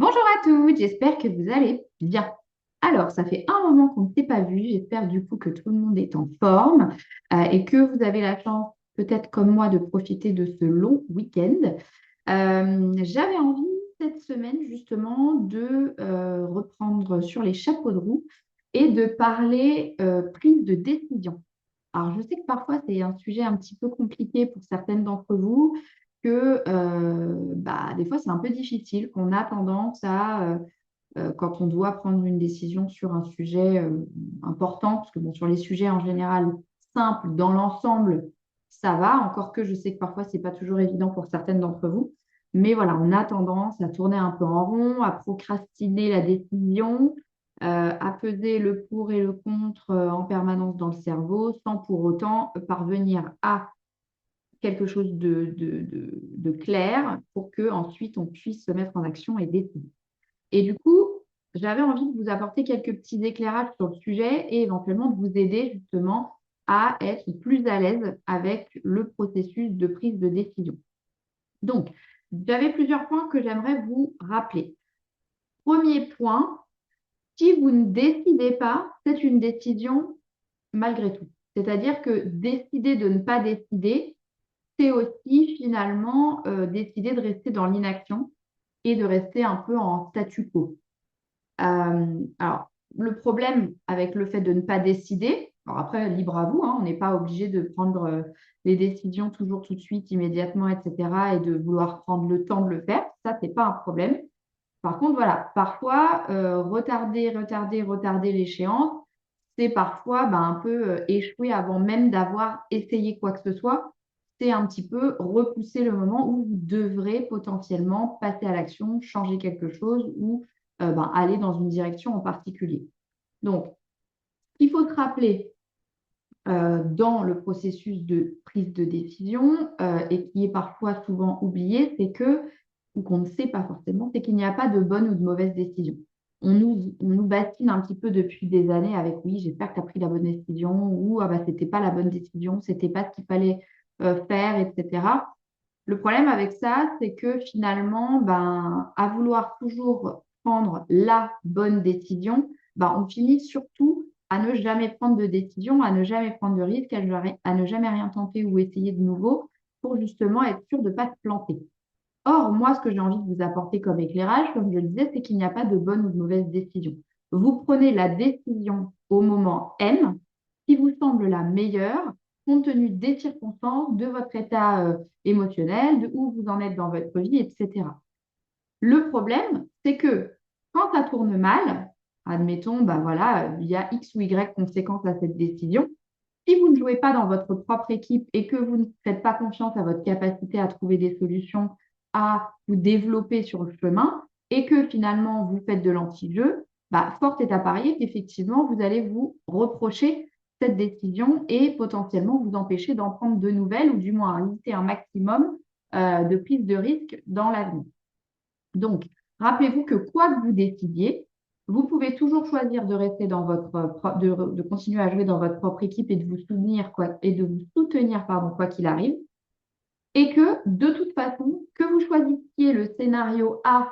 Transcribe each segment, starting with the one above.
Bonjour à tous, j'espère que vous allez bien. Alors, ça fait un moment qu'on ne s'est pas vu. J'espère du coup que tout le monde est en forme et que vous avez la chance, peut-être comme moi, de profiter de ce long week-end. J'avais envie cette semaine justement de reprendre sur les chapeaux de roue et de parler prise de décision. Alors, je sais que parfois c'est un sujet un petit peu compliqué pour certaines d'entre vous, que des fois c'est un peu difficile, qu'on a tendance à, quand on doit prendre une décision sur un sujet important, parce que bon, sur les sujets en général simples, dans l'ensemble, ça va, encore que je sais que parfois c'est pas toujours évident pour certaines d'entre vous. Mais voilà, on a tendance à tourner un peu en rond, à procrastiner la décision, à peser le pour et le contre en permanence dans le cerveau, sans pour autant parvenir à quelque chose de clair pour que ensuite on puisse se mettre en action et décider. Et du coup, j'avais envie de vous apporter quelques petits éclairages sur le sujet et éventuellement de vous aider justement à être plus à l'aise avec le processus de prise de décision. Donc, j'avais plusieurs points que j'aimerais vous rappeler. Premier point, si vous ne décidez pas, c'est une décision malgré tout. C'est-à-dire que décider de ne pas décider, c'est aussi finalement décider de rester dans l'inaction et de rester un peu en statu quo. Alors, le problème avec le fait de ne pas décider, alors après, libre à vous, hein, on n'est pas obligé de prendre les décisions toujours tout de suite, immédiatement, etc., et de vouloir prendre le temps de le faire. Ça, c'est pas un problème. Par contre, voilà, parfois, retarder l'échéance, c'est parfois un peu échouer avant même d'avoir essayé quoi que ce soit. C'est un petit peu repousser le moment où vous devrez potentiellement passer à l'action, changer quelque chose ou aller dans une direction en particulier. Donc, ce qu'il faut se rappeler dans le processus de prise de décision et qui est parfois souvent oublié, c'est que, ou qu'on ne sait pas forcément, c'est qu'il n'y a pas de bonne ou de mauvaise décision. On nous bassine un petit peu depuis des années avec oui, j'espère que tu as pris la bonne décision ou ah bah, c'était pas la bonne décision, c'était pas ce qu'il fallait faire, etc. Le problème avec ça, c'est que finalement, à vouloir toujours prendre la bonne décision, on finit surtout à ne jamais prendre de décision, à ne jamais prendre de risque, à ne jamais rien tenter ou essayer de nouveau pour justement être sûr de ne pas se planter. Or, moi, ce que j'ai envie de vous apporter comme éclairage, comme je le disais, c'est qu'il n'y a pas de bonne ou de mauvaise décision. Vous prenez la décision au moment M qui vous semble la meilleure, compte tenu des circonstances, de votre état émotionnel, de où vous en êtes dans votre vie, etc. Le problème, c'est que quand ça tourne mal, admettons, voilà, il y a X ou Y conséquences à cette décision. Si vous ne jouez pas dans votre propre équipe et que vous ne faites pas confiance à votre capacité à trouver des solutions, à vous développer sur le chemin, et que finalement vous faites de l'anti-jeu, fort est à parier qu'effectivement vous allez vous reprocher cette décision et potentiellement vous empêcher d'en prendre de nouvelles ou du moins limiter un maximum de prise de risque dans l'avenir. Donc, rappelez-vous que quoi que vous décidiez, vous pouvez toujours choisir de rester dans de continuer à jouer dans votre propre équipe et de vous soutenir et de vous soutenir quoi qu'il arrive, et que de toute façon, que vous choisissiez le scénario A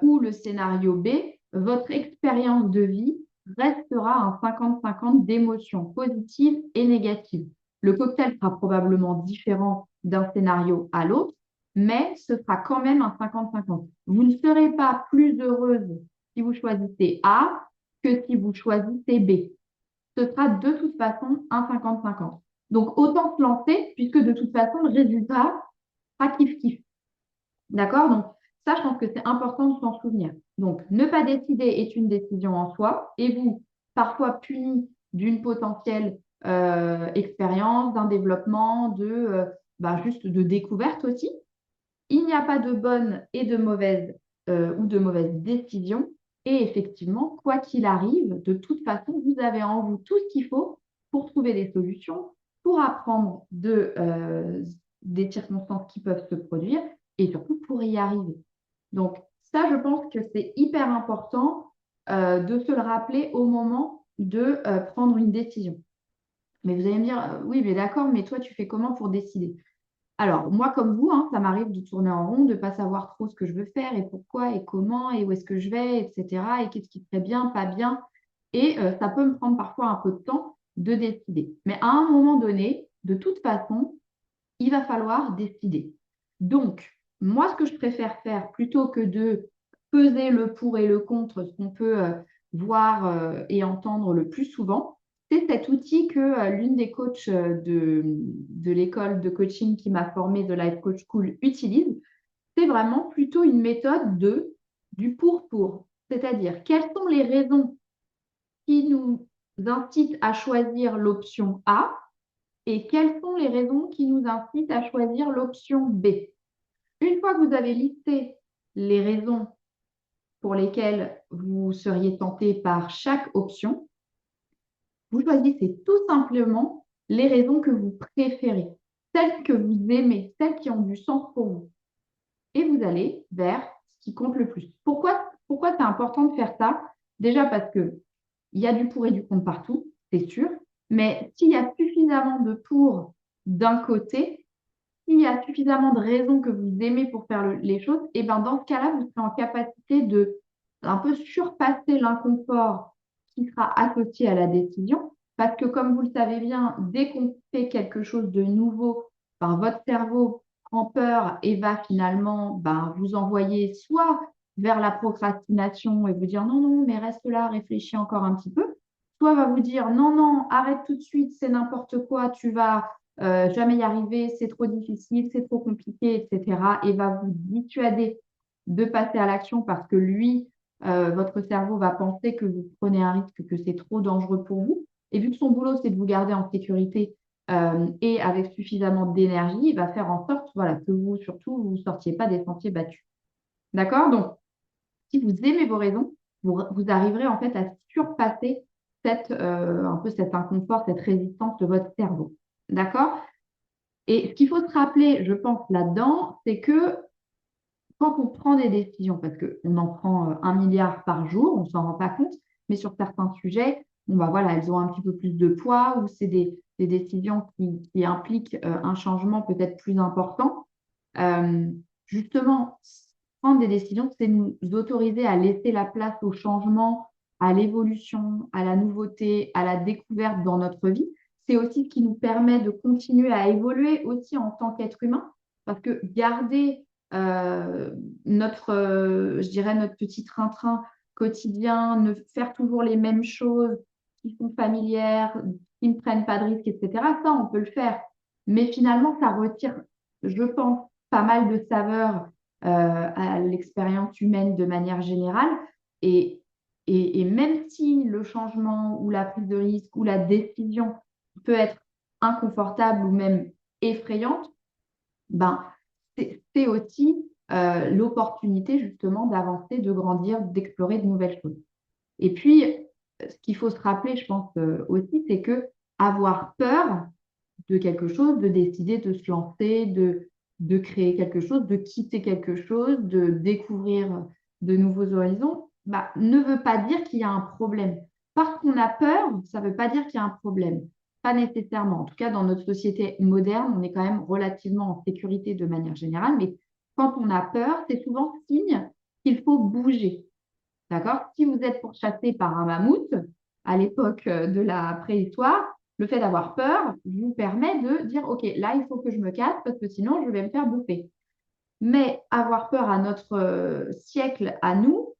ou le scénario B, votre expérience de vie restera un 50-50 d'émotions positives et négatives. Le cocktail sera probablement différent d'un scénario à l'autre, mais ce sera quand même un 50-50. Vous ne serez pas plus heureuse si vous choisissez A que si vous choisissez B. Ce sera de toute façon un 50-50. Donc, autant se lancer, puisque de toute façon, le résultat sera kiff-kiff. D'accord? Donc, ça, je pense que c'est important de s'en souvenir. Donc, ne pas décider est une décision en soi, et vous, parfois puni d'une potentielle expérience, d'un développement, juste de découverte aussi. Il n'y a pas de bonne et de mauvaise ou de mauvaise décision. Et effectivement, quoi qu'il arrive, de toute façon, vous avez en vous tout ce qu'il faut pour trouver des solutions, pour apprendre des circonstances qui peuvent se produire et surtout pour y arriver. Donc, ça, je pense que c'est hyper important de se le rappeler au moment de prendre une décision. Mais vous allez me dire, oui, mais d'accord, mais toi, tu fais comment pour décider? Alors, moi, comme vous, hein, ça m'arrive de tourner en rond, de ne pas savoir trop ce que je veux faire et pourquoi et comment et où est-ce que je vais, etc. Et qu'est-ce qui serait bien, pas bien. Et ça peut me prendre parfois un peu de temps de décider. Mais à un moment donné, de toute façon, il va falloir décider. Donc, moi, ce que je préfère faire, plutôt que de peser le pour et le contre, ce qu'on peut voir et entendre le plus souvent, c'est cet outil que l'une des coachs de l'école de coaching qui m'a formée de Life Coach School utilise. C'est vraiment plutôt une méthode du pour. C'est-à-dire, quelles sont les raisons qui nous incitent à choisir l'option A et quelles sont les raisons qui nous incitent à choisir l'option B. Une fois que vous avez listé les raisons pour lesquelles vous seriez tenté par chaque option, vous choisissez tout simplement les raisons que vous préférez, celles que vous aimez, celles qui ont du sens pour vous. Et vous allez vers ce qui compte le plus. Pourquoi c'est important de faire ça? Déjà parce qu'il y a du pour et du contre partout, c'est sûr, mais s'il y a suffisamment de pour d'un côté, s'il y a suffisamment de raisons que vous aimez pour faire les choses, et ben dans ce cas-là, vous serez en capacité de un peu surpasser l'inconfort qui sera associé à la décision. Parce que comme vous le savez bien, dès qu'on fait quelque chose de nouveau, ben, votre cerveau prend peur et va finalement vous envoyer soit vers la procrastination et vous dire non, non, mais reste là, réfléchis encore un petit peu, soit va vous dire non, non, arrête tout de suite, c'est n'importe quoi, tu vas jamais y arriver, c'est trop difficile, c'est trop compliqué, etc. Et va vous dissuader de passer à l'action parce que lui, votre cerveau va penser que vous prenez un risque, que c'est trop dangereux pour vous. Et vu que son boulot, c'est de vous garder en sécurité et avec suffisamment d'énergie, il va faire en sorte voilà, que vous, surtout, vous ne sortiez pas des sentiers battus. D'accord? Donc, si vous aimez vos raisons, vous arriverez en fait à surpasser un peu cet inconfort, cette résistance de votre cerveau. D'accord? Et ce qu'il faut se rappeler, je pense, là-dedans, c'est que quand on prend des décisions, parce qu'on en prend 1 milliard par jour, on ne s'en rend pas compte, mais sur certains sujets, bon, bah voilà, elles ont un petit peu plus de poids ou c'est des décisions qui impliquent un changement peut-être plus important. Euh, Justement, prendre des décisions, c'est nous autoriser à laisser la place au changement, à l'évolution, à la nouveauté, à la découverte dans notre vie. C'est aussi ce qui nous permet de continuer à évoluer aussi en tant qu'être humain, parce que garder euh, je dirais, notre petit train-train quotidien, ne faire toujours les mêmes choses qui sont familières, qui ne prennent pas de risques, etc., ça, on peut le faire. Mais finalement, ça retire, je pense, pas mal de saveur à l'expérience humaine de manière générale. Et, et même si le changement ou la prise de risque ou la décision peut être inconfortable ou même effrayante, ben, c'est aussi l'opportunité justement d'avancer, de grandir, d'explorer de nouvelles choses. Et puis, ce qu'il faut se rappeler, je pense aussi, c'est que avoir peur de quelque chose, de décider de se lancer, de créer quelque chose, de quitter quelque chose, de découvrir de nouveaux horizons, ne veut pas dire qu'il y a un problème. Parce qu'on a peur, ça ne veut pas dire qu'il y a un problème. Pas nécessairement. En tout cas, dans notre société moderne, on est quand même relativement en sécurité de manière générale, mais quand on a peur, c'est souvent signe qu'il faut bouger. D'accord? Si vous êtes pourchassé par un mammouth à l'époque de la préhistoire, le fait d'avoir peur vous permet de dire, OK, là, il faut que je me casse parce que sinon, je vais me faire bouffer. Mais avoir peur à notre siècle, à nous,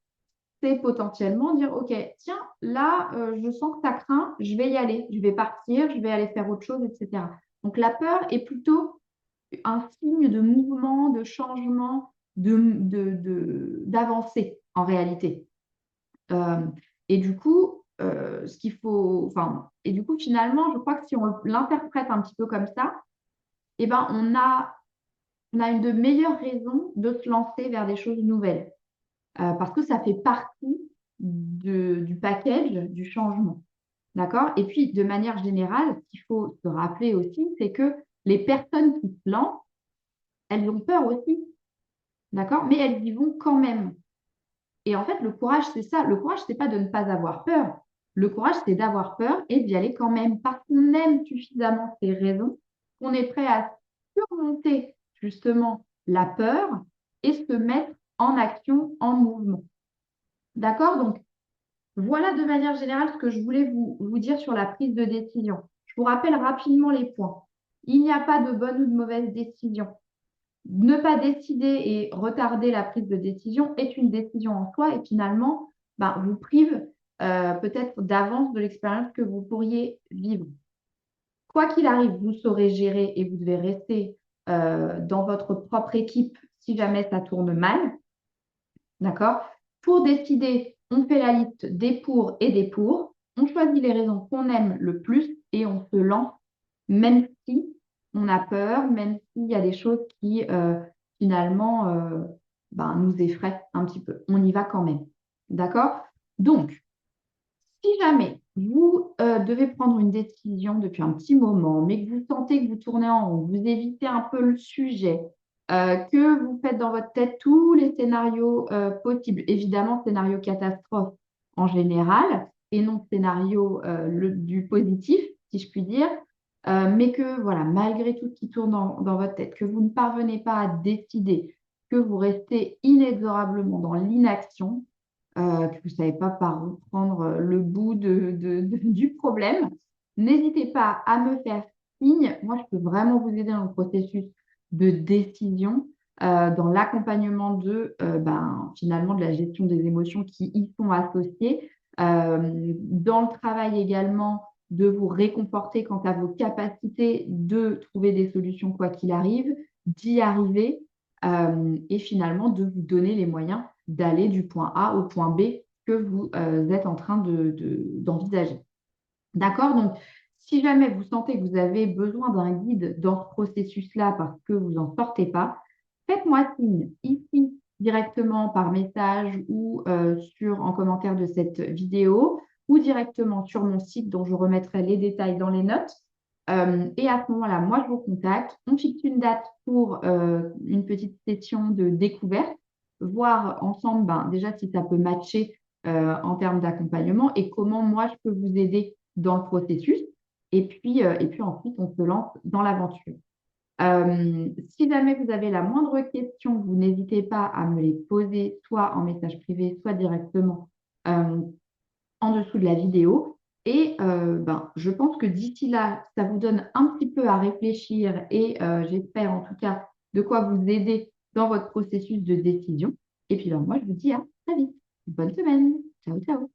c'est potentiellement dire, OK, tiens, là, je sens que ça craint, je vais y aller, je vais partir, je vais aller faire autre chose, etc. Donc, la peur est plutôt un signe de mouvement, de changement, d'avancée en réalité. Euh, et du coup, ce qu'il faut, enfin, et du coup, finalement, je crois que si on l'interprète un petit peu comme ça, eh ben, on a une de meilleures raisons de se lancer vers des choses nouvelles, parce que ça fait partie du package du changement. D'accord? Et puis, de manière générale, ce qu'il faut se rappeler aussi, c'est que les personnes qui se lancent, elles ont peur aussi, d'accord? Mais elles y vont quand même. Et en fait, le courage, c'est ça. Le courage, c'est pas de ne pas avoir peur. Le courage, c'est d'avoir peur et d'y aller quand même parce qu'on aime suffisamment ces raisons qu'on est prêt à surmonter justement la peur et se mettre en action, en mouvement. D'accord? Donc, voilà de manière générale ce que je voulais vous dire sur la prise de décision. Je vous rappelle rapidement les points. Il n'y a pas de bonne ou de mauvaise décision. Ne pas décider et retarder la prise de décision est une décision en soi et finalement vous prive peut-être d'avance de l'expérience que vous pourriez vivre. Quoi qu'il arrive, vous saurez gérer et vous devez rester dans votre propre équipe si jamais ça tourne mal. D'accord? Pour décider, on fait la liste des pour et des pour. On choisit les raisons qu'on aime le plus et on se lance, même si on a peur, même s'il y a des choses qui finalement nous effraient un petit peu. On y va quand même. D'accord? Donc, si jamais vous devez prendre une décision depuis un petit moment, mais que vous sentez que vous tournez en rond, vous évitez un peu le sujet, que vous faites dans votre tête tous les scénarios possibles, évidemment scénario catastrophe en général, et non scénario du positif, si je puis dire, mais que voilà, malgré tout ce qui tourne dans votre tête, que vous ne parvenez pas à décider, que vous restez inexorablement dans l'inaction, que vous ne savez pas par où prendre le bout du problème, n'hésitez pas à me faire signe. Moi, je peux vraiment vous aider dans le processus de décision, dans l'accompagnement finalement de la gestion des émotions qui y sont associées, dans le travail également de vous réconforter quant à vos capacités de trouver des solutions quoi qu'il arrive, d'y arriver et finalement de vous donner les moyens d'aller du point A au point B que vous êtes en train d'envisager. D'accord? Donc, si jamais vous sentez que vous avez besoin d'un guide dans ce processus-là parce que vous n'en sortez pas, faites-moi signe ici directement par message ou en commentaire de cette vidéo ou directement sur mon site dont je remettrai les détails dans les notes. Et à ce moment-là, moi, je vous contacte. On fixe une date pour une petite session de découverte, voir ensemble déjà si ça peut matcher en termes d'accompagnement et comment moi, je peux vous aider dans le processus. Et puis ensuite, on se lance dans l'aventure. Si jamais vous avez la moindre question, vous n'hésitez pas à me les poser soit en message privé, soit directement en dessous de la vidéo. Et je pense que d'ici là, ça vous donne un petit peu à réfléchir et j'espère en tout cas de quoi vous aider dans votre processus de décision. Et puis moi, je vous dis à très vite. Bonne semaine. Ciao, ciao.